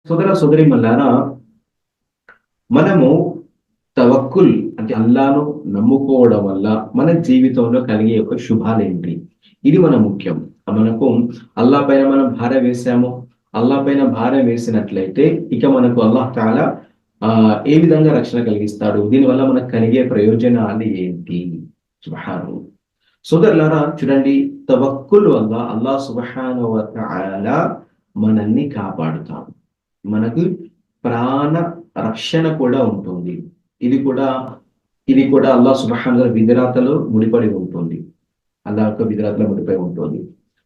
సోదరీమణులారా, మనము తవక్కుల్ అంటే అల్లాను నమ్ముకోవడం వల్ల మన జీవితంలో కలిగే యొక్క శుభాలేంటి? ఇది మన ముఖ్యం. మనకు అల్లా పైన మనం భారం వేసాము. అల్లా పైన భారం వేసినట్లయితే ఇక మనకు అల్లాహ్ తాలా ఏ విధంగా రక్షణ కలిగిస్తాడు? దీనివల్ల మనకు కలిగే ప్రయోజనాలు ఏంటి? సుబ్హాను. సోదరులారా, చూడండి, తవక్కుల్ వల్ల అల్లాహ్ సుబ్హానహు వ తఆలా మనల్ని కాపాడుతాడు. మనకు ప్రాణ రక్షణ కూడా ఉంటుంది. ఇది కూడా ఇది కూడా అల్లాహ్ సుబ్హానహు వ విధిరాతలో ముడిపడి ఉంటుంది. అల్లాహ్ యొక్క విధిరాతలో ముడిపడి ఉంటుంది.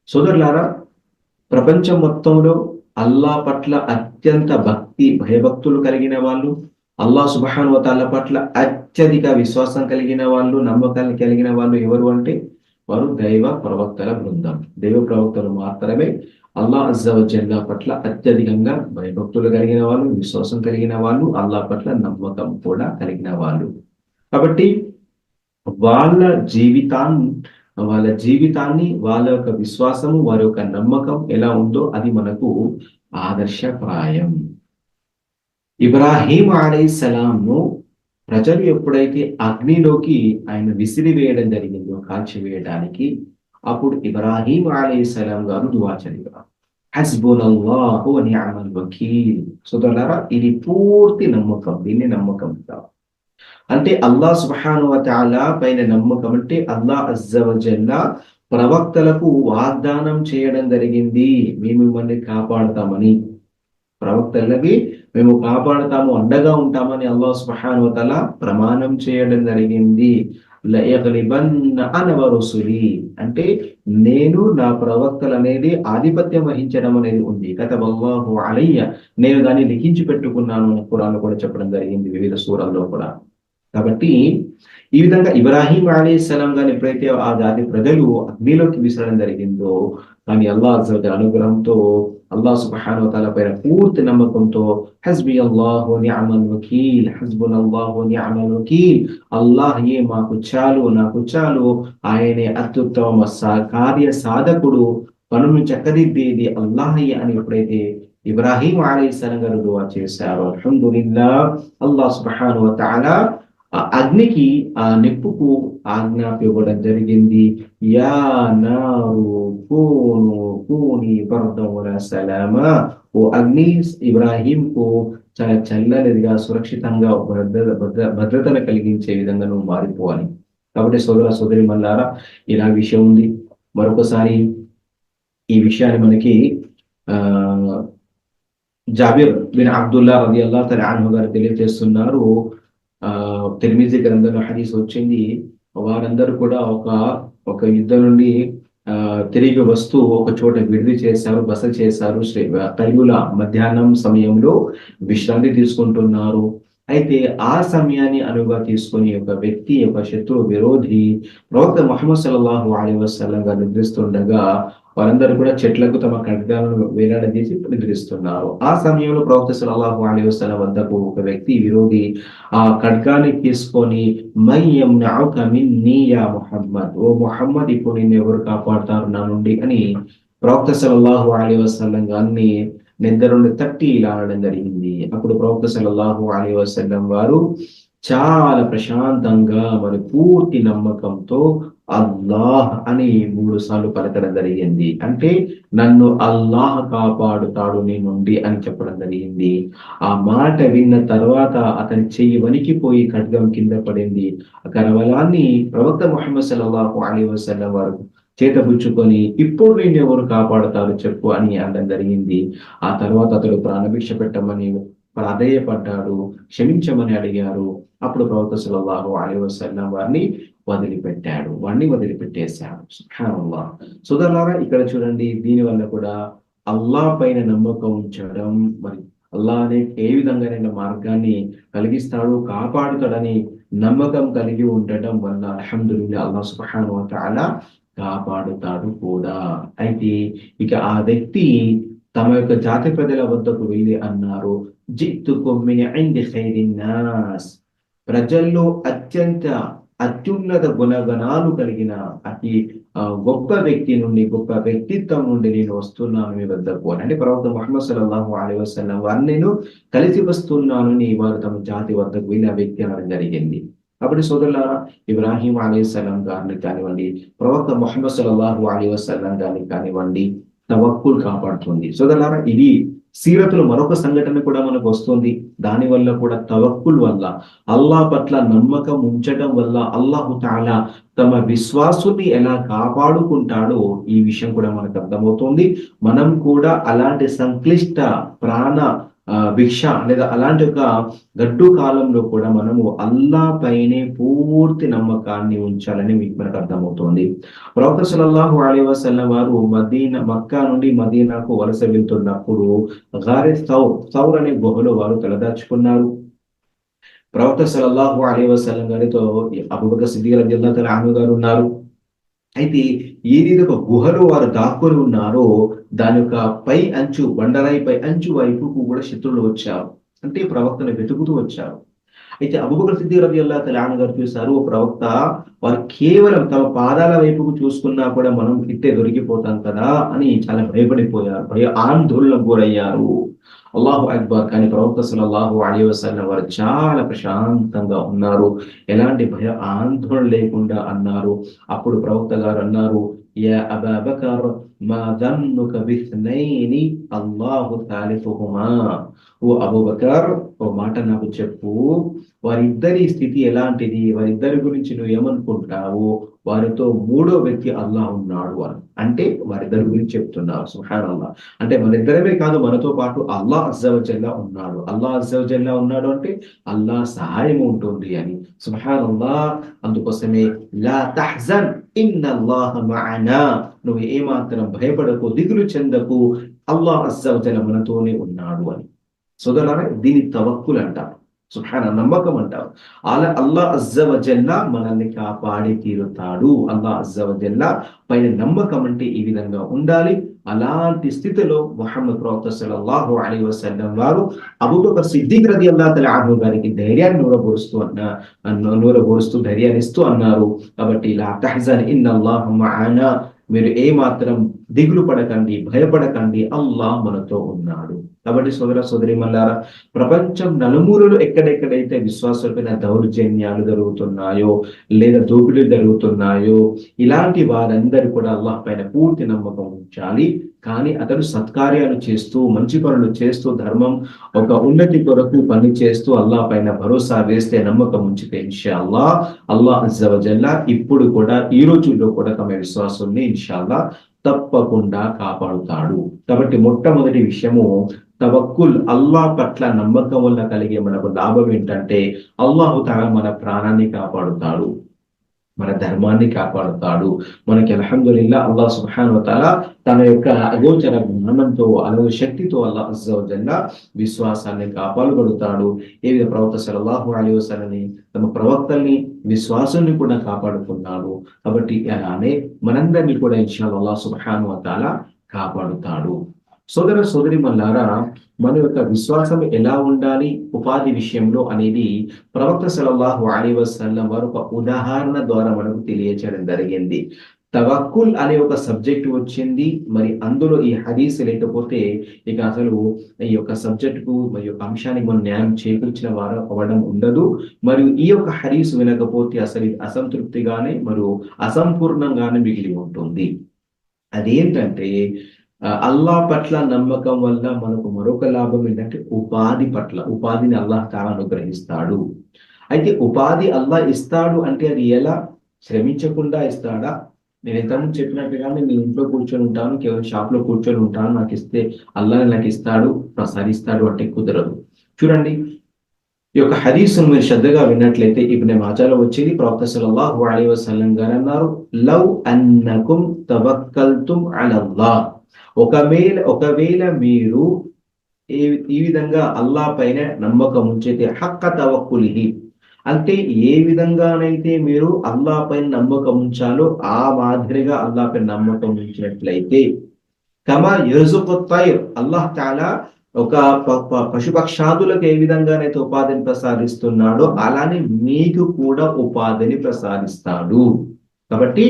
సోదరులారా, ప్రపంచం మొత్తంలో అల్లాహ్ పట్ల అత్యంత భక్తి భయభక్తులు కలిగిన వాళ్ళు, అల్లాహ్ సుబ్హానహు వ తఆలా పట్ల అత్యధిక విశ్వాసం కలిగిన వాళ్ళు, నమ్మకాన్ని కలిగిన వాళ్ళు ఎవరు అంటే వారు దైవ ప్రవక్తల బృందం. దైవ ప్రవక్తలు మాత్రమే అల్లాహ్ అజ్జా వ జల్లా పట్ల అత్యధికంగా భయభక్తులు కలిగిన వాళ్ళు, విశ్వాసం కలిగిన వాళ్ళు, అల్లాహ్ పట్ల నమ్మకం కూడా కలిగిన వాళ్ళు. కాబట్టి వాళ్ళ జీవితాన్ని వాళ్ళ జీవితాన్ని వాళ్ళ యొక్క విశ్వాసము, వారి యొక్క నమ్మకం ఎలా ఉందో అది మనకు ఆదర్శప్రాయం. ఇబ్రాహీం అలైహిస్సలాంను ప్రజలు ఎప్పుడైతే అగ్నిలోకి ఆయన విసిరివేయడం జరిగిందో, కాల్చివేయడానికి, అప్పుడు ఇబ్రాహీం అలైహిస్సలాం గారు దువా చదివారు, హస్బునల్లాహు వ నిఅమల్ వకీల్. సోదరులారా, ఇది పూర్తి నమ్మకం. దీన్ని నమ్మకం అంటారు. అంటే అల్లాహ్ సుబ్హానహు వ తఆలా పైన నమ్మకం అంటే అల్లాహ్ అజ్జా వ జల్లా ప్రవక్తలకు వాగ్దానం చేయడం జరిగింది, మేము మిమ్మల్ని కాపాడుతామని. ప్రవక్తలకి మేము కాపాడుతాము, అండగా ఉంటామని అల్లాహ్ సుబ్హానహు వ తఆలా ప్రమాణం చేయడం జరిగింది. లయగ్లిబన్న అన వ రుసులి అంటే నేను నా ప్రవక్తలు అనేది ఆధిపత్యం వహించడం అనేది ఉంది. కతబల్లాహు అలయ్య, నేను దాన్ని లిఖించి పెట్టుకున్నాను అని ఖురాన్ కూడా చెప్పడం జరిగింది వివిధ సూరల్లో కూడా. కాబట్టి ఈ విధంగా ఇబ్రాహీం అలైహిస్సలాం గారిని ఎప్పుడైతే ఆ జాతి ప్రజలు అగ్నిలోకి విసరడం జరిగిందో, కానీ అల్లాహ్ అజ్జా వ జల్లా అనుగ్రహంతో, అల్లాహ్ సుబ్హానహు వ తఆలా పైన పూర్తి నమ్మకంతో హస్బి అల్లాహు వ నిఅమల్ వకీల్, హస్బునల్లాహు వ నిఅమల్ వకీల్, అల్లాహే మాకు చాలు, నాకు చాలు, ఆయనే అత్యుత్తమ కార్య సాధకుడు, పనులను చక్కదిద్దేది అల్లాహే అని ఎప్పుడైతే ఇబ్రాహీం అలైహిస్సలాం గారు దువా చేశారో, అల్హమ్దులిల్లాహ్, అల్లాహ్ సుబ్హానహు వ తఆలా ఆ అగ్నికి, ఆ నిప్పుకు ఆజ్ఞాపించడం జరిగింది. యా నారు కూని బర్దం వ సలామా, ఓ అగ్ని ఇబ్రాహీంకు చాలా చల్లనిదిగా, సురక్షితంగా, భద్రతను కలిగించే విధంగా నువ్వు మారిపోవాలి. కాబట్టి సోదర సోదరి మల్లారా, ఇలా విషయం ఉంది. మరొకసారి ఈ విషయాన్ని మనకి ఆ జాబిర్ బిన్ అబ్దుల్లా రలియల్లాహు తఆలా అన్హు గారు తెలియజేస్తున్నారు. తిర్మిజీ గ్రంథంలో హదీస్ వచ్చింది, వారందరూ కూడా ఒక యుద్ధం నుండి తిరిగి వస్తూ ఒక చోట విడిది చేశారు, బస చేశారు. కైలుల మధ్యాహ్నం సమయంలో విశ్రాంతి తీసుకుంటున్నారు. అయితే ఆ సమయాన్ని అనువుగా తీసుకొని ఒక వ్యక్తి, ఒక శత్రు విరోధి ప్రవక్త ముహమ్మద్ సల్లల్లాహు అలైహి వసల్లం గారు నిద్రిస్తుండగా వారందరూ కూడా చెట్లకు తమ ఖడ్గాలను వేలాడదీసి నిద్రిస్తున్నారు. ఆ సమయంలో ప్రవక్త సల్లల్లాహు అలైహి వసల్లం వద్దకు ఒక వ్యక్తి విరోధి ఆ ఖడ్గాన్ని తీసుకొని, మన్ యమ్నఉక మిన్నీ యా ముహమ్మద్, ఓ ముహమ్మద్, ఇప్పుడు నిన్ను ఎవరు కాపాడుతారు నా నుండి అని ప్రవక్త సల్లల్లాహు అలైహి వసల్లం గారిని నిద్ర నుండి తట్టి ఇలా అనడం జరిగింది. అప్పుడు ప్రవక్త సల్లల్లాహు అలైహి వసల్లం వారు చాలా ప్రశాంతంగా, మరి పూర్తి నమ్మకంతో అల్లాహ్ అని 3 సార్లు పలకడం జరిగింది. అంటే నన్ను అల్లాహ్ కాపాడుతాడు నీ నుండి అని చెప్పడం జరిగింది. ఆ మాట విన్న తర్వాత అతని చెయ్యి వణికిపోయి ఖడ్గం కింద పడింది. ఆ కరవలాన్ని ప్రవక్త ముహమ్మద్ సల్లల్లాహు అలైహి వసల్లం వారు చేతబుచ్చుకొని, ఇప్పుడు నేను ఎవరు కాపాడుతారు చెప్పు అని అనడం జరిగింది. ఆ తర్వాత అతడు ప్రాణభిక్ష పెట్టమని ప్రాధేయపడ్డాడు, క్షమించమని అడిగారు. అప్పుడు ప్రవక్త సల్లల్లాహు అలైహి వసల్లం వాడిని వదిలిపెట్టేశాడు. సుబ్హానల్లాహ్. సోదరులారా, ఇక్కడ చూడండి, దీని వల్ల కూడా అల్లాహ్ పైన నమ్మకం ఉంచడం, మరి అల్లాహ్ ఏ విధంగానైనా మార్గాన్ని కలిగిస్తాడు, కాపాడుతాడని నమ్మకం కలిగి ఉండటం వల్ల అల్హమ్దులిల్లాహ్ అల్లాహ్ సుబ్హానహు వ తఆలా కాపాడుతాడు కూడా. అయితే ఇక ఆ వ్యక్తి తమ యొక్క జాతి ప్రజల వద్దకు వెళ్ళి అన్నారు, జిత్తుకుం మిన్ ఇంది ఖైరిన్ నాస్, ప్రజల్లో అత్యున్నత గుణగణాలు కలిగిన, అతి గొప్ప వ్యక్తి నుండి, గొప్ప వ్యక్తిత్వం నుండి నేను వస్తున్నాను మీ వద్దకు అని. అంటే ప్రవక్త ముహమ్మద్ సల్లల్లాహు అలైహి వసల్లం వారిని నేను కలిసి వస్తున్నానని వారు తమ జాతి వద్దకు వెళ్ళి ఆ వ్యక్తి అనడం జరిగింది. కాబట్టి సోదరులారా, ఇబ్రాహీం అలైహిస్సలాం గారిని కానివ్వండి, ప్రవక్త ముహమ్మద్ సల్లల్లాహు అలైహి వసల్లం గారిని కానివ్వండి, తవక్కుల్ కాపాడుతుంది. సోదరులారా, ఇది సీరతులో మరొక సంఘటన కూడా మనకు వస్తుంది. దాని వల్ల కూడా తవక్కుల్ వల్ల, అల్లాహ్ పట్ల నమ్మకం ఉంచడం వల్ల అల్లాహు తాలా తమ విశ్వాసుని ఎలా కాపాడుకుంటాడో ఈ విషయం కూడా మనకు అర్థమవుతుంది. మనం కూడా అలాంటి సంక్లిష్ట ప్రాణ భిక్ష లేదా అలాంటి ఒక గడ్డు కాలంలో కూడా మనము అల్లా పైనే పూర్తి నమ్మకాన్ని ఉంచాలని మనకు అర్థమవుతుంది. ప్రవక్త సల్లల్లాహు అలైహి వసల్లం వారు మక్కా నుండి మదీనాకు వలస వెళ్తున్నప్పుడు గారె థౌర్ అనే గుహలో వారు తలదాచుకున్నారు. ప్రవక్త సల్లల్లాహు అలైహి వసల్లం గారితో అబూబకర్ సిద్దిక్ రలియల్లాహు తఆలా అన్హు గారు ఉన్నారు. అయితే ఏదైతే ఒక గుహలో వారు దాక్కుని ఉన్నారో దాని యొక్క పై అంచు, బండరాయి పై అంచు వైపుకు కూడా శత్రువులు వచ్చారు. అంటే ప్రవక్తను వెతుకుతూ వచ్చారు. అయితే అబూబకర్ సిద్దిక్ రలియల్లాహు తఆలా అన్హు గారు చూశారు, ప్రవక్త వారు కేవలం తమ పాదాల వైపుకు చూసుకున్నా కూడా మనం ఇట్టే దొరికిపోతాం కదా అని చాలా భయపడిపోయారు, ఆందోళనకు గురయ్యారు. అల్లాహు అక్బర్. కానీ ప్రవక్త సల్లల్లాహు అలైహి వసల్లం వారు చాలా ప్రశాంతంగా ఉన్నారు, ఎలాంటి భయ ఆందోళన లేకుండా అన్నారు. అప్పుడు ప్రవక్త గారు అన్నారు, యా అబా బకర్ మా దన్నుక బిస్నైని అల్లాహు థాలిథుహుమా. ఓ అబూబకర్, ఓ మాట నాకు చెప్పు, వారిద్దరి స్థితి ఎలాంటిది, వారిద్దరి గురించి నువ్వు ఏమనుకుంటావు, వారితో మూడో వ్యక్తి అల్లాహ్ ఉన్నాడు అని. అంటే వారిద్దరి గురించి చెప్తున్నారు. సుబ్హానల్లాహ్. అంటే మనిద్దరమే కాదు, మనతో పాటు అల్లాహ్ అజ్జవజల్లా ఉన్నాడు. అల్లాహ్ అజ్జవజల్లా ఉన్నాడు అంటే అల్లాహ్ సహాయం ఉంటుంది అని. సుబ్హానల్లాహ్. అందుకోసమే లా తహ్జన్ ఇన్నల్లాహ మఅనా, నువ్వు ఏమాత్రం భయపడకు, దిగులు చెందకు, అల్లాహ్ అజ్జవజల్లా మనతోనే ఉన్నాడు అని. సోదరులారా, దీని తవక్కుల్ అంటారు. సుబ్హాన, నమ్మకం అంటారు. అల్లాహ్ అజ్జవజల్లా మనల్ని కాపాడి తీరుతాడు. అల్లాహ్ అజ్జవజల్లా పైన నమ్మకం అంటే ఈ విధంగా ఉండాలి. అలాంటి స్థితిలో ముహమ్మద్ ప్రవక్త సల్లల్లాహు అలైహి వసల్లం వారు అబూబకర్ సిద్దిక్ రలియల్లాహు తఆలా అన్హు గారికి ధైర్యాన్ని నూరబోరుస్తూ ధైర్యాన్ని ఇస్తూ అన్నారు. కాబట్టి లా తహ్జన్ ఇన్నల్లాహ మఅనా, మీరు ఏ మాత్రం దిగులు పడకండి, భయపడకండి, అల్లాహ్ మనతో ఉన్నాడు. కాబట్టి సోదర సోదరీమణులారా, ప్రపంచం నలుమూలలు ఎక్కడెక్కడైతే విశ్వాసులపైన దౌర్జన్యాలు జరుగుతున్నాయో లేదా దోపిడీలు జరుగుతున్నాయో, ఇలాంటి వారందరూ కూడా అల్లాహ్ పైన పూర్తి నమ్మకం ఉంచాలి. కానీ అతడు సత్కార్యాలు చేస్తూ, మంచి పనులు చేస్తూ, ధర్మం ఒక ఉన్నతి కొరకు పని చేస్తూ అల్లాహ్ పైన భరోసా వేస్తే, నమ్మకం ఉంచితే ఇన్షాల్లాహ్ అల్లాహ్ అజ్జవజల్లా ఇప్పుడు కూడా ఈ రోజుల్లో కూడా తమ విశ్వాసుల్ని ఇన్షాల్లాహ్ తప్పకుండా కాపాడుతాడు. కాబట్టి మొట్టమొదటి విషయము తవక్కుల్, అల్లాహ్ పట్ల నమ్మకం వల్ల కలిగే మనకు లాభం ఏంటంటే అల్లాహు తఆలా మన ప్రాణాన్ని కాపాడుతాడు, మన ధర్మాన్ని కాపాడుతాడు. మనకి అల్హమ్దులిల్లాహ్ అల్లాహ్ సుబ్హానహు వ తఆలా తన యొక్క అగోచర జ్ఞానంతో, అలవ శక్తితో అల్లాహ్ అజ్జ వ జల్లా విశ్వాసాన్ని కాపాడుతాడు. ఏవిధ ప్రవక్త సల్లల్లాహు అలైహి వసల్లం తమ ప్రవక్తల్ని, విశ్వాసాన్ని కూడా కాపాడుకున్నాడు. కాబట్టి అలానే మనందరినీ కూడా ఇన్షాల్లాహ్ అల్లాహ్ సుబ్హానహు వ తఆలా కాపాడుతాడు. సోదర సోదరీమణులారా, మన యొక్క విశ్వాసం ఎలా ఉండాలి ఉపాధి విషయంలో అనేది ప్రవక్త సల్లల్లాహు అలైహి వసల్లం వారు ఒక ఉదాహరణ ద్వారా మనకు తెలియచేయడం జరిగింది. తవక్కుల్ అనే ఒక సబ్జెక్ట్ వచ్చింది, మరి అందులో ఈ హదీస్ లేకపోతే ఇక అసలు ఈ యొక్క సబ్జెక్టుకు మరి యొక్క అంశానికి మనం న్యాయం చేకూర్చిన వారు అవ్వడం ఉండదు. మరియు ఈ యొక్క హదీస్ వినకపోతే అసలు అసంతృప్తిగానే మరియు అసంపూర్ణంగానే మిగిలి ఉంటుంది. అదేంటంటే అల్లాహ్ పట్ల నమ్మకం వల్ల మనకు మరొక లాభం ఏంటంటే ఉపాధిని అల్లాహ్ తాలా అనుగ్రహిస్తాడు. అయితే ఉపాధి అల్లాహ్ ఇస్తాడు అంటే అది ఎలా? శ్రమించకుండా ఇస్తాడా? నేను ఎంతమంది చెప్పినట్టుగానే నేను ఇంట్లో కూర్చొని ఉంటాను, కేవలం షాప్ లో కూర్చొని ఉంటాను, నాకు ఇస్తే అల్లాహ్ నాకు ఇస్తాడు, ప్రసాదిస్తాడు అంటే కుదరదు. చూడండి, ఈ యొక్క హదీస్ మీరు శ్రద్ధగా విన్నట్లయితే ఇబ్నే మాజాలో వచ్చింది. ప్రవక్త సల్లల్లాహు అలైహి వసల్లం గారు అన్నారు, లవ్ అన్నకుం తవక్కల్తుం అలల్లాహ్, ఒకవేళ మీరు ఈ విధంగా అల్లాహ్ పైన నమ్మకం ఉంచితే, హక్క తవక్కులిహి అంటే ఏ విధంగానైతే మీరు అల్లాహ్ పైన నమ్మకం ఉంచాలో ఆ మాదిరిగా అల్లాహ్ పైన నమ్మకం ఉంచినట్లయితే, కమా యర్జుకు తైర్, అల్లాహ్ తాలా ఒక పశుపక్షాదులకు ఏ విధంగానైతే ఉపాధిని ప్రసాదిస్తున్నాడో అలానే మీకు కూడా ఉపాధిని ప్రసాదిస్తాడు. కాబట్టి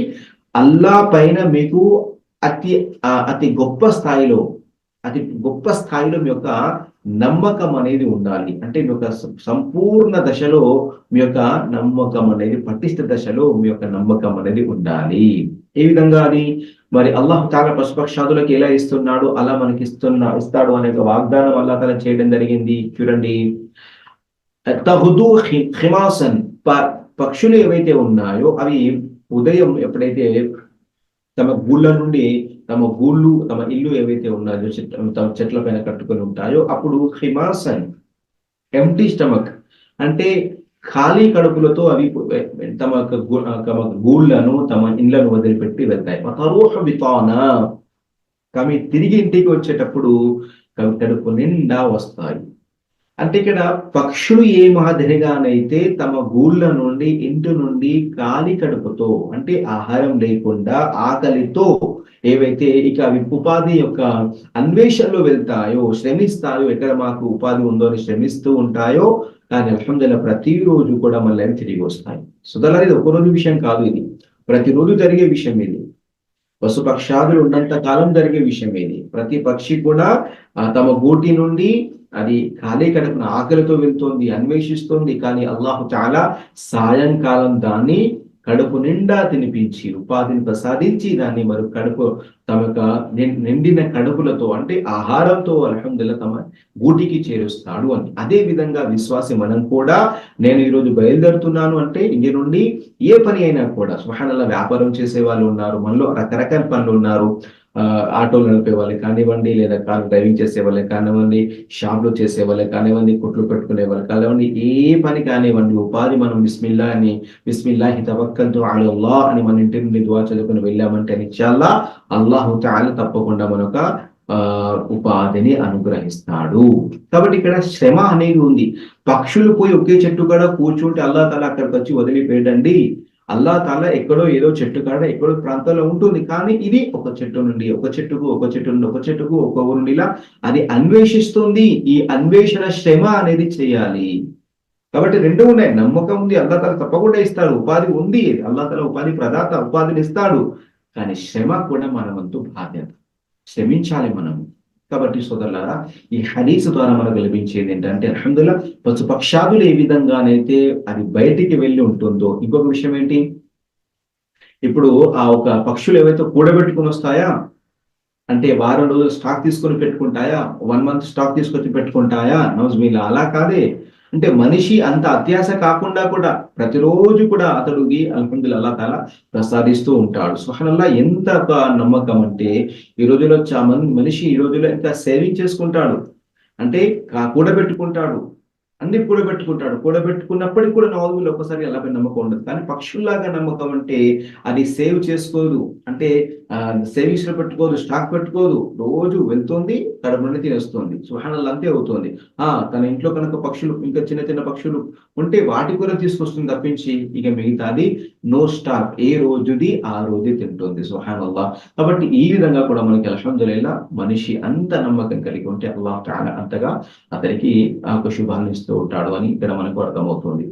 అల్లా పైన మీకు అతి అతి గొప్ప స్థాయిలో మీ యొక్క నమ్మకం అనేది ఉండాలి. అంటే మీ యొక్క సంపూర్ణ దశలో మీ యొక్క నమ్మకం అనేది, పటిష్ట దశలో మీ యొక్క నమ్మకం అనేది ఉండాలి. ఏ విధంగా అది మరి అల్లాహ్ తాలా పశుపక్షాదులకు ఎలా ఇస్తున్నాడు అలా మనకి ఇస్తాడు అనే వాగ్దానం అల్లాహ్ తాలా చేయడం జరిగింది. చూడండి, తహుదు ఖిమాసన్, పక్షులు ఏవైతే ఉన్నాయో అవి ఉదయం ఎప్పుడైతే తమ గూళ్ళ నుండి తమ ఇల్లు ఏవైతే ఉన్నాయో తమ చెట్ల పైన కట్టుకొని ఉంటాయో అప్పుడు హిమాసన్, ఎంటీ స్టమక్ అంటే ఖాళీ కడుపులతో అవి తమ గూళ్ళను తమ ఇళ్లను వదిలిపెట్టి వెళ్తాయి. కవి తిరిగి ఇంటికి వచ్చేటప్పుడు కడుపు నిండా వస్తాయి. అంటే ఇక్కడ పక్షులు ఏ మాదిరిగానైతే తమ గూళ్ళ నుండి, ఇంటి నుండి ఖాళీ కడుపుతో అంటే ఆహారం లేకుండా ఆకలితో ఏవైతే ఇక అవి ఉపాధి యొక్క అన్వేషణలో వెళ్తాయో, శ్రమిస్తాయో, ఎక్కడ మాకు ఉపాధి ఉందో అని శ్రమిస్తూ ఉంటాయో, కానీ అల్హమ్దులిల్లాహ్ ప్రతిరోజు కూడా మళ్ళీ తిరిగి వస్తాయి. సుదలా ఇది ఒకరోజు విషయం కాదు, ఇది ప్రతిరోజు జరిగే విషయం. ఇది పశుపక్షాదులు ఉన్నంత కాలం జరిగే విషయం. ఇది ప్రతి పక్షి కూడా తమ గూటి నుండి అది ఖాళీ కడుపున ఆకలితో వెళ్తోంది, అన్వేషిస్తోంది. కానీ అల్లాహు తాలా సాయంకాలం దాన్ని కడుపు నిండా తినిపించి ఉపాధిని ప్రసాదించి దాన్ని మరి తమ యొక్క నిండిన కడుపులతో అంటే ఆహారంతో అల్హమ్దులిల్లాహ్ తమ గూటికి చేరుస్తాడు అని. అదే విధంగా విశ్వాసి మనం కూడా, నేను ఈరోజు బయలుదేరుతున్నాను అంటే ఇంటి నుండి ఏ పని అయినా కూడా, సుబ్హానల్లాహ్, వ్యాపారం చేసే వాళ్ళు ఉన్నారు, మనలో రకరకాల పనులు ఉన్నారు. ఆటోలు నడిపే వాళ్ళే కానివ్వండి, లేదా కార్ డ్రైవింగ్ చేసే వాళ్ళే కానివ్వండి, షాప్లో చేసే వాళ్ళే కానివ్వండి, కుట్లు పెట్టుకునే వాళ్ళు కానివ్వండి, ఏ పని కానివ్వండి, ఉపాధి మనం బిస్మిల్లాహి తవక్కల్తు అలల్లాహ్ అని మన ఇంటి నుండి దువా చదువుకుని వెళ్ళామంటే ఇన్షాల్లాహ్ అల్లాహు తఆలా తప్పకుండా మనొక ఉపాధిని అనుగ్రహిస్తాడు. కాబట్టి ఇక్కడ శ్రమ అనేది ఉంది. పక్షులు పోయి ఒకే చెట్టు కాడ కూర్చుంటే అల్లాహ్ తాలా అక్కడికి వచ్చి వదిలిపోయడండి. అల్లాహ్ తాలా ఎక్కడో ఏదో చెట్టు కాడ ఎక్కడో ప్రాంతంలో ఉంటుంది. కానీ ఇది ఒక చెట్టు నుండి ఒక చెట్టుకు, ఒక చెట్టు నుండి ఒక చెట్టుకు, ఒక ఊరు నుండి ఇలా అది అన్వేషిస్తుంది. ఈ అన్వేషణ శ్రమ అనేది చేయాలి. కాబట్టి రెండు ఉన్నాయి. నమ్మకం ఉంది, అల్లాహ్ తాలా తప్పకుండా ఇస్తాడు. ఉపాధి ఉంది, అల్లాహ్ తాలా ఉపాధి ప్రదాత, ఉపాధిని ఇస్తాడు. కానీ శ్రమ కూడా మన వంతు బాధ్యత, శ్రమించాలి మనం. కాబట్టి సోదరులారా, ఈ హదీసు ద్వారా మనకు లభించేది ఏంటంటే అల్హమ్దులిల్లాహ్ పశుపక్షాదులు ఏ విధంగానైతే అది బయటికి వెళ్ళి ఉంటుందో, ఇంకొక విషయం ఏంటి, ఇప్పుడు ఆ ఒక పక్షులు ఏవైతే కూడబెట్టుకుని వస్తాయా అంటే వారం రోజులు స్టాక్ తీసుకొని పెట్టుకుంటాయా, 1 month స్టాక్ తీసుకొచ్చి పెట్టుకుంటాయా, నౌజుబిల్లాహ్, అలా కాదే. అంటే మనిషి అంత అత్యాశ కాకుండా కూడా ప్రతిరోజు కూడా అతడికి అల్హమ్దులిల్లాహ్ అల్లాహ్ తాలా ప్రసాదిస్తూ ఉంటాడు. సుబ్హానల్లాహ్, ఎంత నమ్మకం అంటే ఈ రోజుల్లో మనిషి ఈ రోజుల్లో ఎంత సేవింగ్ చేసుకుంటాడు అంటే కూడబెట్టుకుంటాడు, అన్ని కూడబెట్టుకున్నప్పటికీ కూడా నౌజుబిల్లాహ్ ఒక్కసారి అల్లాహ్ పైన నమ్మకం ఉండదు. కానీ పక్షుల్లాగా నమ్మకం అంటే అది సేవ్ చేసుకోదు, అంటే సేవింగ్స్ లో పెట్టుకోదు, స్టాక్ పెట్టుకోదు, రోజు వెళ్తుంది, కడుపు నుండి తినేస్తుంది. సుబ్హానల్లాహ్, అంతే అవుతుంది. తన ఇంట్లో కనుక పక్షులు ఇంకా చిన్న చిన్న పక్షులు ఉంటే వాటి కూడా తీసుకొస్తుంది తప్పించి ఇక మిగతాది నో స్టాక్, ఏ రోజుది ఆ రోజు తింటుంది. సుబ్హానల్లాహ్. కాబట్టి ఈ విధంగా కూడా మనకి అల్హమ్దులిల్లాహ్ మనిషి అంత నమ్మకం కలిగి ఉంటే అల్లాహ్ తఆలా అంతగా అతనికి ఒక శుభాన్ని ఇస్తూ ఉంటాడు అని ఇక్కడ మనకు అర్థమవుతుంది.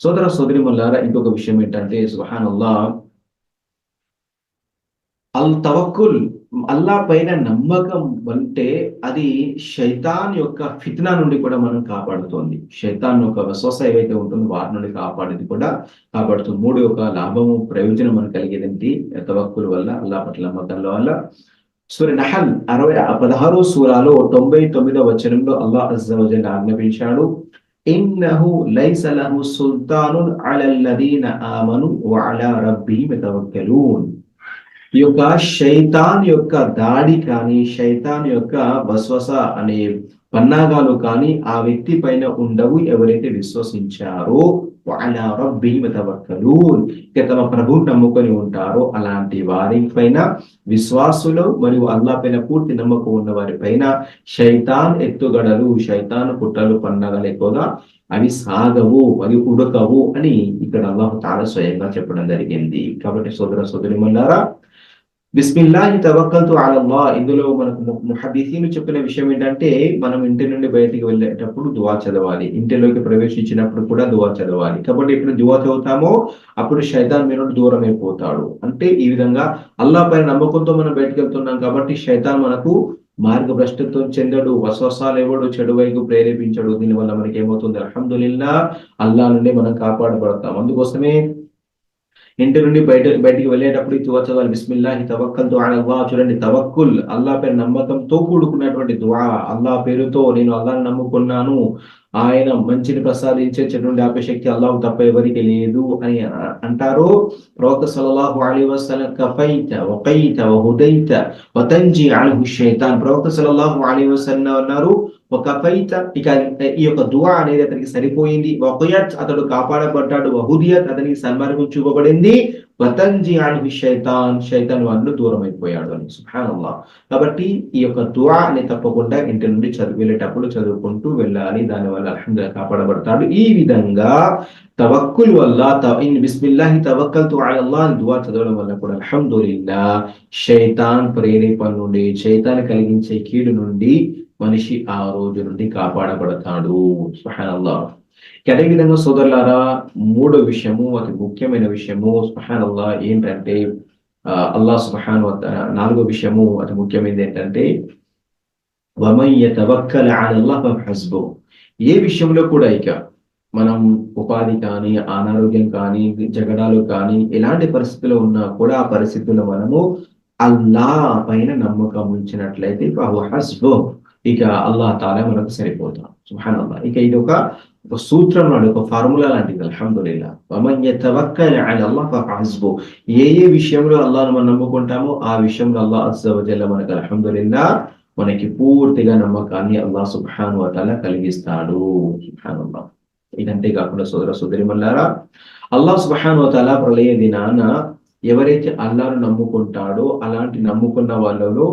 సోదర సోదరీమణులారా, ఇంకొక విషయం ఏంటంటే సుబ్హానల్లాహ్, తవక్కుల్, అల్లాహ్ పైన నమ్మకం అంటే అది శైతాన్ యొక్క ఫిత్నా నుండి కూడా మనం కాపాడుతోంది. శైతాన్ యొక్క వస్వస ఏవైతే ఉంటుందో వాటి నుండి కాపాడుతుంది. 3 యొక్క లాభము, ప్రయోజనం మనకు కలిగేది తవక్కుల్ వల్ల, అల్లాహ్ పట్ల నమ్మకంలో వల్ల. సూర నహల్ 16వ సూరాలో 99వ వచనంలో అల్లాహ్ అజ్జా వజల్ ఆజ్ఞాపించాడు, ఇన్నహు లైస లహు సుల్తానున్ అలల్లదీన ఆమను వఅలా రబ్బిహిమ్ యతవక్కలూన్. ఈ యొక్క శైతాన్ యొక్క దాడి కానీ, శైతాన్ యొక్క వస్వస అనే పన్నాగాలు కానీ ఆ వ్యక్తి పైన ఉండవు ఎవరైతే విశ్వసించారో, వఅలా రబ్బిహిమ్ యతవక్కలూన్, తమ ప్రభువుని నమ్ముకొని ఉంటారో అలాంటి వారి పైన, విశ్వాసులు మరియు అల్లాహ్ పైన పూర్తి నమ్మకం ఉన్న వారి పైన శైతాన్ ఎత్తుగడలు, శైతాన్ కుట్రలు, పన్నాగాలు ఎక్కువగా అవి సాగవు, అవి ఉడకవు అని ఇక్కడ అల్లాహ్ తాలా స్వయంగా చెప్పడం జరిగింది. కాబట్టి సోదర సోదరీమణులారా, బిస్మిల్లాహి తవక్కల్తు అలల్లాహ్, ఇందులో మనకు ముహద్దీసీన్లు చెప్పిన విషయం ఏంటంటే మనం ఇంటి నుండి బయటికి వెళ్ళేటప్పుడు దువా చదవాలి, ఇంటిలోకి ప్రవేశించినప్పుడు కూడా దువా చదవాలి. కాబట్టి ఎప్పుడు దువా చదువుతామో అప్పుడు శైతాన్ మీద నుండి దూరం అయిపోతాడు. అంటే ఈ విధంగా అల్లాహ్ పైన నమ్మకంతో మనం బయటకు వెళ్తున్నాం కాబట్టి శైతాన్ మనకు మార్గభ్రష్టత్వం చెందడు, వసవసాలు ఇవ్వడు, చెడు వైపు ప్రేరేపించడు. దీనివల్ల మనకి ఏమవుతుంది, అల్హమ్దులిల్లా, అల్లాహ్ నుండి మనం కాపాడబడతాం. అందుకోసమే ఇంటి నుండి బయటికి వెళ్ళేటప్పుడు ఈ దువా చదవాలి, బిస్మిల్లాహి తవక్కల్తు అలల్లాహ్. చూడండి, తవక్కుల్ అల్లాహ్ పేరు నమ్మకంతో కూడుకున్నటువంటి దువా. అల్లాహ్ పేరుతో నేను అల్లాహ్ని నమ్ముకున్నాను, ఆయన మంచిని ప్రసాదించే చెడు నుండి ఆపే శక్తి అల్లాహ్ తప్ప ఎవరికి లేదు అని అంటారు ప్రవక్త సల్లల్లాహు అలైహి వసల్లం. కఫైత వకైత వహుదైత వతంజి అన్హు షైతాన్. ప్రవక్త సల్లల్లాహు అలైహి వసల్లం అన్నారు, ఒక ఫైత, ఇక ఈ యొక్క దువా అనేది అతనికి సరిపోయింది. వకయత్ అతడు కాపాడబడ్డాడు, వహుదియత్ అతనికి సన్మార్గం చూపబడింది, వతంజి అన్హు షైతాన్ షైతాన్ వాళ్ళు దూరం అయిపోయాడు అని. సుబ్హానల్లాహ్. కాబట్టి ఈ యొక్క దువా ని తప్పకుండా ఇంటి నుండి వెళ్ళేటప్పుడు చదువుకుంటూ వెళ్ళాలి. దానివల్ల అల్హమ్దులిల్లాహ్ కాపాడబడతాడు. ఈ విధంగా తవక్కుల్ వల్ల బిస్మిల్లాహి తవక్కల్తు అలల్లాహ్ అని దువా చదవడం వల్ల కూడా అల్హమ్దులిల్లాహ్ షైతాన్ ప్రేరేపణ నుండి, షైతాన్ కలిగించే కీడు నుండి మనిషి ఆ రోజు నుండి కాపాడబడతాడు. సుబ్హానల్లాహ్. అదే విధంగా సోదరులారా, మూడో విషయము, అతి ముఖ్యమైన విషయము సుబ్హానల్లాహ్ ఏంటంటే, అల్లాహ్ సుబ్హానహు వ తఆలా, నాలుగో విషయము అతి ముఖ్యమైనది ఏంటంటే, వమన్ యతవక్కల్ అలల్లాహ్ ఫహస్బుహ్. ఏ విషయంలో కూడా ఇక మనం ఉపాధి కానీ, అనారోగ్యం కానీ, జగడాలు కానీ, ఎలాంటి పరిస్థితుల్లో ఉన్నా కూడా ఆ పరిస్థితుల్లో మనము అల్లాహ్ పైన నమ్మకం ఉంచినట్లయితే హస్బుహ్, ఇక అల్లాహ్ తాలా మనకు సరిపోతాం. సుబ్హానల్లాహ్. ఇక ఇది ఒక సూత్రం లాంటి, ఒక ఫార్ములా లాంటిది. అల్హమ్దులిల్లాహ్. వమన్ యతవక్కల్ అలల్లాహ్ ఫహస్బుహ్. ఏ ఏ విషయంలో అల్లాహ్ను మనం నమ్ముకుంటామో ఆ విషయంలో అల్లాహ్ అజ్జ వ జల్ల మనకు అల్హమ్దులిల్లాహ్ మనకి పూర్తిగా నమ్మకాన్ని అల్లాహ్ సుబ్హానహు వ తఆలా కలిగిస్తాడు. సుబ్హానల్లాహ్. ఇదంతే కాకుండా సోదర సోదరిమల్లారా, అల్లాహ్ సుబ్హానహు వ తఆలా ప్రళయ దినాన ఎవరైతే అల్లాహ్ను నమ్ముకుంటాడో అలాంటి నమ్ముకున్న వాళ్ళలో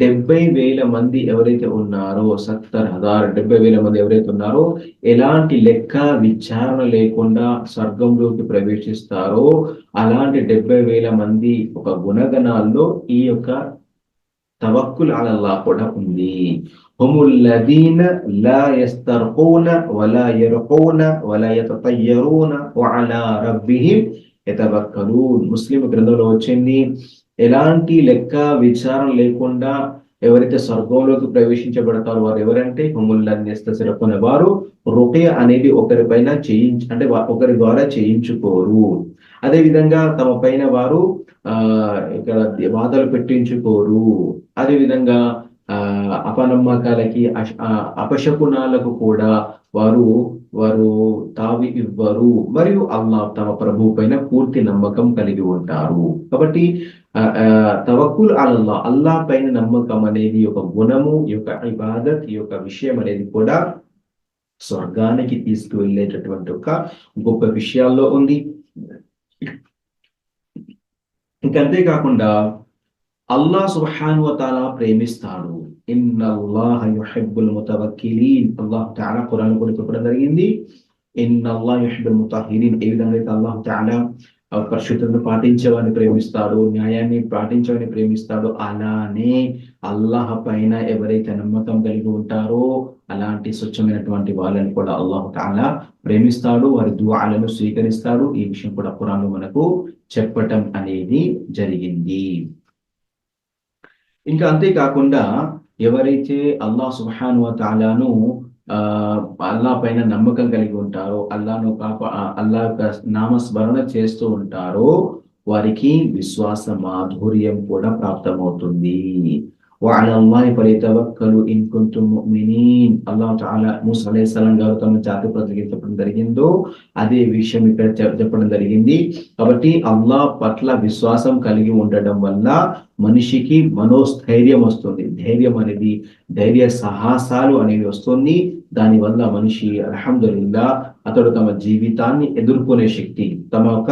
70,000 మంది ఎవరైతే ఉన్నారో, 70,000 మంది ఎవరైతే ఉన్నారో ఎలాంటి లెక్క విచారణ లేకుండా స్వర్గంలోకి ప్రవేశిస్తారో అలాంటి 70,000 మంది ఒక గుణగణాల్లో ఈ యొక్క తవక్కుల్ అలల్లాహ్ కూడా ఉంది. హుముల్లదీన లా యస్తర్ఖూన వలా యర్ఖూన వలా యతతయ్యరూన వఅలా రబ్బిహిం యతవక్కలూన్. ముస్లిం గ్రంథంలో వచ్చింది, ఎలాంటి లెక్క విచారణ లేకుండా ఎవరైతే స్వర్గంలోకి ప్రవేశించబడతారో వారు ఎవరంటే హుముల్లదీన యస్తర్ఖూన, వారు రుకియ అనేది ఒకరిపైన అంటే ఒకరి ద్వారా చేయించుకోరు. అదే విధంగా తమ పైన వారు ఇక్కడ బాధలు పెట్టించుకోరు. అదే విధంగా అపనమ్మకాలకి, అపశకునాలకు కూడా వారు వారు తావి ఇవ్వరు. మరియు అల్లాహ్ తమ ప్రభు పైన పూర్తి నమ్మకం కలిగి ఉంటారు. కాబట్టి తవక్కుల్ అలల్లాహ్, అల్లాహ్ పైన నమ్మకం అనేది ఒక గుణము, ఈ యొక్క ఇబాదత్, ఈ యొక్క విషయం అనేది కూడా స్వర్గానికి తీసుకువెళ్ళేటటువంటి ఒక గొప్ప విషయాల్లో ఉంది. ఇంకంతే కాకుండా అల్లాహ్ సుబ్హానహు వ తఆలా ప్రేమిస్తాడు. ఇన్నల్లాహ యుహిబ్బుల్ ముతవక్కిలీన్. అల్లాహ్ తఆలా ఖురాన్ కూడా చెప్పడం జరిగింది, ఇన్నల్లాహ యుహిబ్బుల్ ముతహహిరీన్. ఏ విధంగా అయితే అల్లాహ్ తఆలా పరిశుద్ధతను పాటించేవాడిని ప్రేమిస్తాడు, న్యాయాన్ని పాటించేవాడిని ప్రేమిస్తాడు, అలానే అల్లాహ్ పైన ఎవరైతే నమ్మకం కలిగి ఉంటారో అలాంటి స్వచ్ఛమైనటువంటి వాళ్ళని కూడా అల్లాహ్ తఆలా ప్రేమిస్తాడు, వారి దుఆలను స్వీకరిస్తాడు. ఈ విషయం కూడా ఖురాన్లో మనకు చెప్పటం అనేది జరిగింది. ఇంకా అంతేకాకుండా ఎవరైతే అల్లాహ్ సుబ్హానహు వ తఆలాను అల్లాహ్ పైన నమ్మకం కలిగి ఉంటారో, అల్లాహ్ యొక్క నామస్మరణ చేస్తూ ఉంటారో వారికి విశ్వాస మాధుర్యం కూడా ప్రాప్తమవుతుంది. వఅలల్లాహి ఫలియతవక్కలు ఇన్ కుంతుం ముమినీన్. అల్లాహ్ తఆలా మూసా అలైహిస్సలాం గారు తమ జాతి ప్రజలకు చెప్పడం జరిగిందో అదే విషయం ఇక్కడ చెప్పడం జరిగింది. కాబట్టి అల్లాహ్ పట్ల విశ్వాసం కలిగి ఉండడం వల్ల మనిషికి మనోస్థైర్యం వస్తుంది, ధైర్యం అనేది, ధైర్య సాహసాలు అనేవి వస్తుంది. దానివల్ల మనిషి అల్హమ్దులిల్లాహ్ అతడు తమ జీవితాన్ని ఎదుర్కొనే శక్తి, తమ యొక్క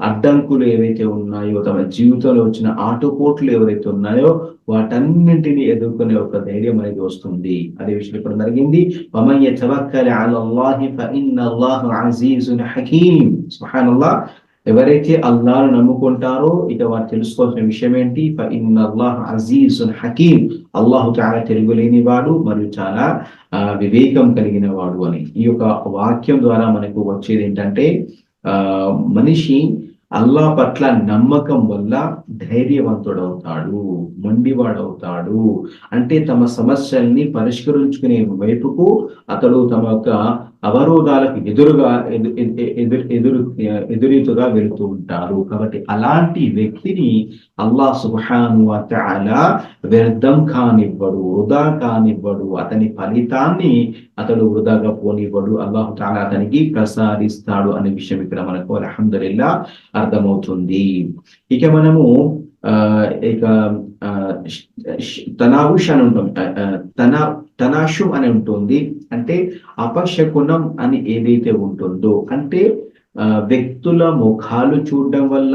అడ్డంకులు ఏవైతే ఉన్నాయో, తమ జీవితంలో వచ్చిన ఆటుపోట్లు ఎవరైతే ఉన్నాయో వాటన్నింటినీ ఎదుర్కొనే ఒక ధైర్యం అనేది వస్తుంది. అదే విషయం ఇప్పుడు జరిగింది, వమన్ యతవక్కల్ అలల్లాహి ఫఇన్నల్లాహ అజీజున్ హకీమ్. సుబ్హానల్లాహ్. ఎవరైతే అల్లాహ్ను నమ్ముకుంటారో ఇక వారు తెలుసుకోవాల్సిన విషయం ఏంటి, ఇన్నల్లాహ అజీజున్ హకీం, అల్లాహు చాలా తిరుగులేని వాడు మరియు చాలా వివేకం కలిగిన వాడు అని. ఈ యొక్క వాక్యం ద్వారా మనకు వచ్చేది ఏంటంటే మనిషి అల్లాహ్ పట్ల నమ్మకం వల్ల ధైర్యవంతుడవుతాడు, మొండివాడవుతాడు. అంటే తమ సమస్యల్ని పరిష్కరించుకునే వైపుకు అతడు తమ యొక్క అవరోధాలకు ఎదురుగా ఎదురీతుగా వెళుతూ ఉంటారు. కాబట్టి అలాంటి వ్యక్తిని అల్లాహ్ సుబ్హానహు వ తఆలా వ్యర్థం కానివ్వడు, వృధా కానివ్వడు. అతని ఫలితాన్ని అతడు వృధాగా పోనివ్వడు. అల్లాహ్ తఆలా అతనికి ప్రసాదిస్తాడు అనే విషయం ఇక్కడ మనకు అల్హమ్దులిల్లా అర్థమవుతుంది. ఇక మనము ఇక తనావుష్ అని ఉంటుంది, తనాషు అని ఉంటుంది. అంటే అపశకునం అని ఏదైతే ఉంటుందో, అంటే వ్యక్తుల ముఖాలు చూడడం వల్ల,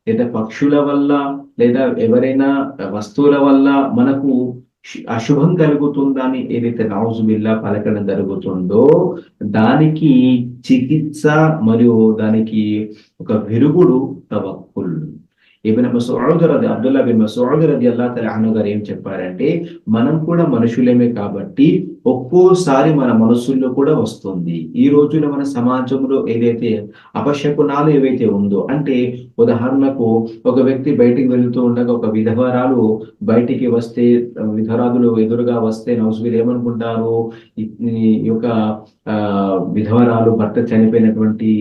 లేదా పక్షుల వల్ల, లేదా ఎవరైనా వస్తువుల వల్ల మనకు అశుభం కలుగుతుందని ఏదైతే నౌజుబిల్లా పలకడం జరుగుతుందో, దానికి చికిత్స మరియు దానికి ఒక విరుగుడు తవక్కుల్. అబ్దుల్లా బిన్ మసూద్ రలియల్లాహు తఆలా అన్హు గారు ఏం చెప్పారంటే, మనం కూడా మనుషులేమే కాబట్టి ఒక్కోసారి మన మనసుల్లో కూడా వస్తుంది. ఈ రోజున మన సమాజంలో ఏదైతే అపశకునాలు ఏవైతే ఉందో, అంటే ఉదాహరణకు ఒక వ్యక్తి బయటికి వెళ్తూ ఉండగా ఒక విధవరాలు బయటికి వస్తే, విధవరాలు ఎదురుగా వస్తే నౌజుబిల్లా ఏమనుకుంటారు, ఈ యొక్క విధవరాలు భర్త చనిపోయినటువంటి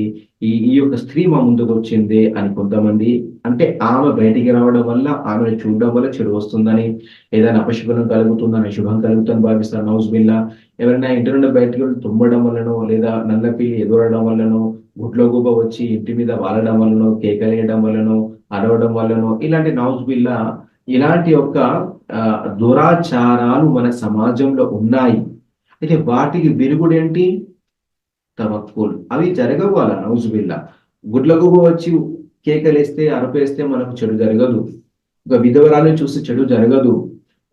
ఈ యొక్క స్త్రీ మా ముందుకు వచ్చింది అని కొంతమంది, అంటే ఆమె బయటికి రావడం వల్ల, ఆమెను చూడడం వల్ల చెడు వస్తుందని, ఏదైనా అపశకునం కలుగుతుందని, శుభం కలుగుతుందని భావిస్తారు నౌజుబిల్లా. ఎవరైనా ఇంటి నుండి బయటకు వెళ్ళి తుమ్మడం వల్లనో, లేదా నల్లపిల్లి ఎదురడం వల్లనో, గుడ్లో గుబ వచ్చి ఇంటి మీద వాలడం వల్లనో, కేకలేయడం వల్లనో, అరవడం వల్లనో, ఇలాంటి నౌజుబిల్లా ఇలాంటి యొక్క దురాచారాలు మన సమాజంలో ఉన్నాయి. అయితే వాటికి విరుగుడేంటి, తవక్కుల్. అవి జరగవు అలా నౌజుబిల్లా. గుడ్లకు వచ్చి కేకలేస్తే, అరపేస్తే మనకు చెడు జరగదు. ఒక విధవరాలను చూస్తే చెడు జరగదు.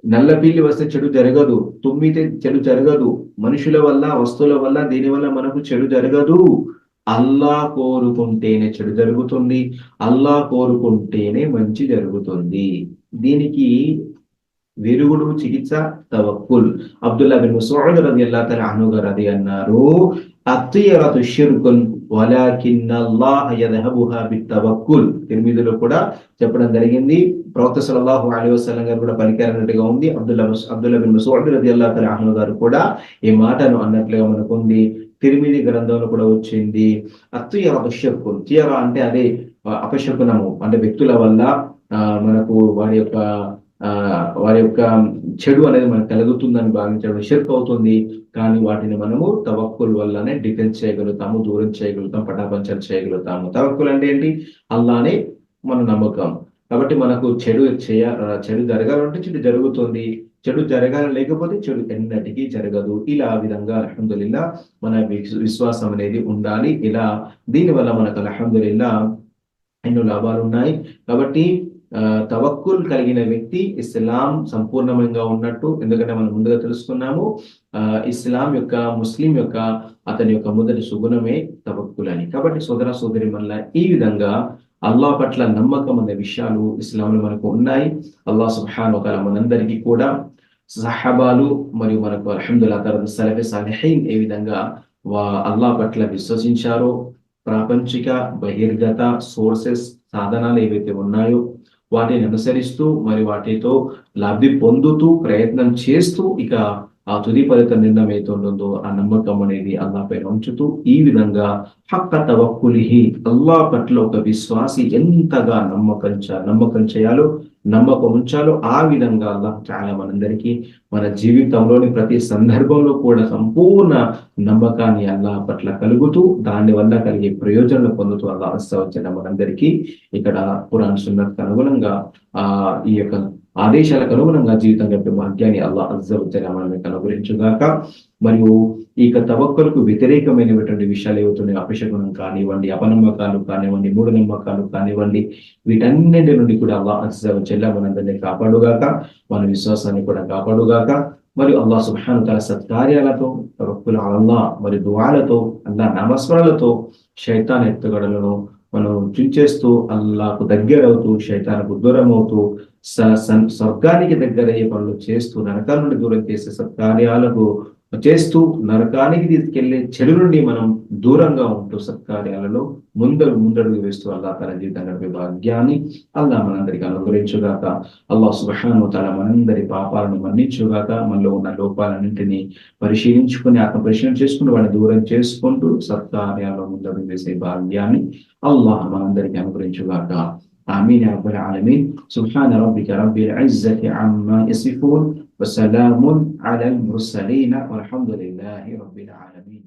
నల్ల పిల్లి వస్తే చెడు జరగదు. తుమ్మితే చెడు జరగదు. మనుషుల వల్ల, వస్తువుల వల్ల, దీని వల్ల మనకు చెడు జరగదు. అల్లాహ్ కోరుకుంటేనే చెడు జరుగుతుంది. అల్లాహ్ కోరుకుంటేనే మంచి జరుగుతుంది. దీనికి విరుగుడు చికిత్స తవక్కుల్. అబ్దుల్లా బిన్ మసూద్ రలియల్లాహు తఆలా అన్హు గారు అది అన్నారు, అత్తియరతు షిర్కున్ వలాకిన్నల్లాహ యద్హబుహా బిత్తవక్కుల్. తిర్మిదిలో కూడా చెప్పడం జరిగింది. ప్రవక్త సల్లల్లాహు అలైహి వసల్లం గారు కూడా పలికారన్నట్టుగా ఉంది. అబ్దుల్లా బిన్ మసూద్ రలియల్లాహు తఆలా అన్హు గారు కూడా ఈ మాటను అన్నట్లుగా మనకు ఉంది. తిర్మిది గ్రంథంలో కూడా వచ్చింది. అత్తియరతు షిర్కున్, తియరా అంటే అదే అపశకునము, అంటే వ్యక్తుల వల్ల మనకు వారి యొక్క చెడు అనేది మనకు కలుగుతుందని భావించడం షిర్క్ అవుతుంది. కానీ వాటిని మనము తవక్కుల్ వల్లనే డిఫెన్స్ చేయగలుగుతాము, దూరం చేయగలుగుతాం, పటాపంచలు చేయగలుగుతాము. తవక్కుల్ అంటే ఏంటి, అల్లానే మన నమ్మకం. కాబట్టి మనకు చెడు జరగాలంటే చెడు జరుగుతుంది, చెడు జరగాలని లేకపోతే చెడు ఎన్నటికీ జరగదు. ఇలా విధంగా అల్హమ్దులిల్లా మన విశ్వాసం అనేది ఉండాలి. ఇలా దీనివల్ల మనకు అల్హమ్దులిల్లా ఎన్నో లాభాలు ఉన్నాయి. కాబట్టి తవక్కుల్ కలిగిన వ్యక్తి ఇస్లాం సంపూర్ణంగా ఉన్నట్టు. ఎందుకంటే మనం ముందుగా తెలుసుకున్నాము, ఇస్లాం యొక్క, ముస్లిం యొక్క, అతని యొక్క మొదటి సుగుణమే తవక్కుల్ అని. కాబట్టి సోదర సోదరి వల్ల ఈ విధంగా అల్లాహ్ పట్ల నమ్మకం అనే విషయాలు ఇస్లాంలో మనకు ఉన్నాయి. అల్లాహ్ సుబ్హానహు వ తఆలా మనందరికీ కూడా సహాబాలు మరియు మనకు అల్హమ్దులిల్లాహ్ తర్వాత సలఫే సాలిహీన్ ఏ విధంగా అల్లాహ్ పట్ల విశ్వసించారో, ప్రాపంచిక బహిర్గత సోర్సెస్, సాధనాలు ఏవైతే ఉన్నాయో వాటిని అనుసరిస్తూ మరి వాటితో లబ్ధి పొందుతూ ప్రయత్నం చేస్తూ ఇక ఆ తుది ఫలిత నిర్ణయం ఏదో ఉంటుందో ఆ నమ్మకం అనేది అల్లాహ్ పైన ఉంచుతూ, ఈ విధంగా హక్క తవక్కులిహి, అల్లాహ్ పట్ల ఒక విశ్వాసి ఎంతగా నమ్మకం చేయాలో, నమ్మకం ఉంచాలో ఆ విధంగా అల్లాహ్ చాలా మనందరికీ మన జీవితంలోని ప్రతి సందర్భంలో కూడా సంపూర్ణ నమ్మకాన్ని అల్లాహ్ పట్ల కలుగుతూ, దాని వల్ల కలిగే ప్రయోజనాలు పొందుతూ అల్లాహ్ అస్స వ జల్ల మనందరికీ ఇక్కడ ఖురాన్ సున్నత్ అనుగుణంగా ఈ యొక్క ఆదేశాలకు అనుగుణంగా జీవితం గడిపే భాగ్యాన్ని అల్లాహ్ అజ్జ వ జల్ల మనకి అనుగ్రహించుగాక. మరియు ఈ తవక్కులకు వ్యతిరేకమైనటువంటి విషయాలు ఏవైతున్నాయి, అపశకునం కానివ్వండి, అపనమ్మకాలు కానివ్వండి, మూఢనమ్మకాలు కానివ్వండి, వీటన్నింటి నుండి కూడా అల్లాహ్ అజ్జ వ జల్ల మనందరినీ కాపాడుగాక, మన విశ్వాసాన్ని కూడా కాపాడుగాక. మరియు అల్లాహ్ సుబ్హానహు వ తఆలా సత్కార్యాలతో, తవక్కుల్ అల్లాహ్ మరియు దుఆలతో, అల్లాహ్ నామస్మరణలతో శైతాన్ ఎత్తుగడలను మనం చించేస్తూ అల్లాహకు దగ్గర అవుతూ శైతానికి దూరం అవుతూ స్వర్గానికి దగ్గర అయ్యే పనులు చేస్తూ నరకాల నుండి దూరం చేసే సత్కార్యాలకు చేస్తూ నరకానికి తీసుకెళ్లే చెడు నుండి మనం దూరంగా ఉంటూ సత్కార్యాలలో ముందడుగు వేస్తూ అల్లాహ్ తన జీవితం గడిపే భాగ్యాన్ని అల్లాహ్ మనందరికీ అనుగ్రహించుగాక. అల్లాహ్ సుబ్హానహు వ తఆలా మనందరి పాపాలను మన్నించుగాక. మనలో ఉన్న లోపాలన్నింటినీ పరిశీలించుకుని ఆత్మ పరిశీలన చేసుకుని వాడిని దూరం చేసుకుంటూ సత్కార్యాల్లో ముందడుగు వేసే భాగ్యాన్ని అల్లాహ్ మనందరికీ అనుగ్రహించుగాక. آمين يا رب العالمين. سبحان ربك رب العزة عما يصفون وسلام على المرسلين والحمد لله رب العالمين.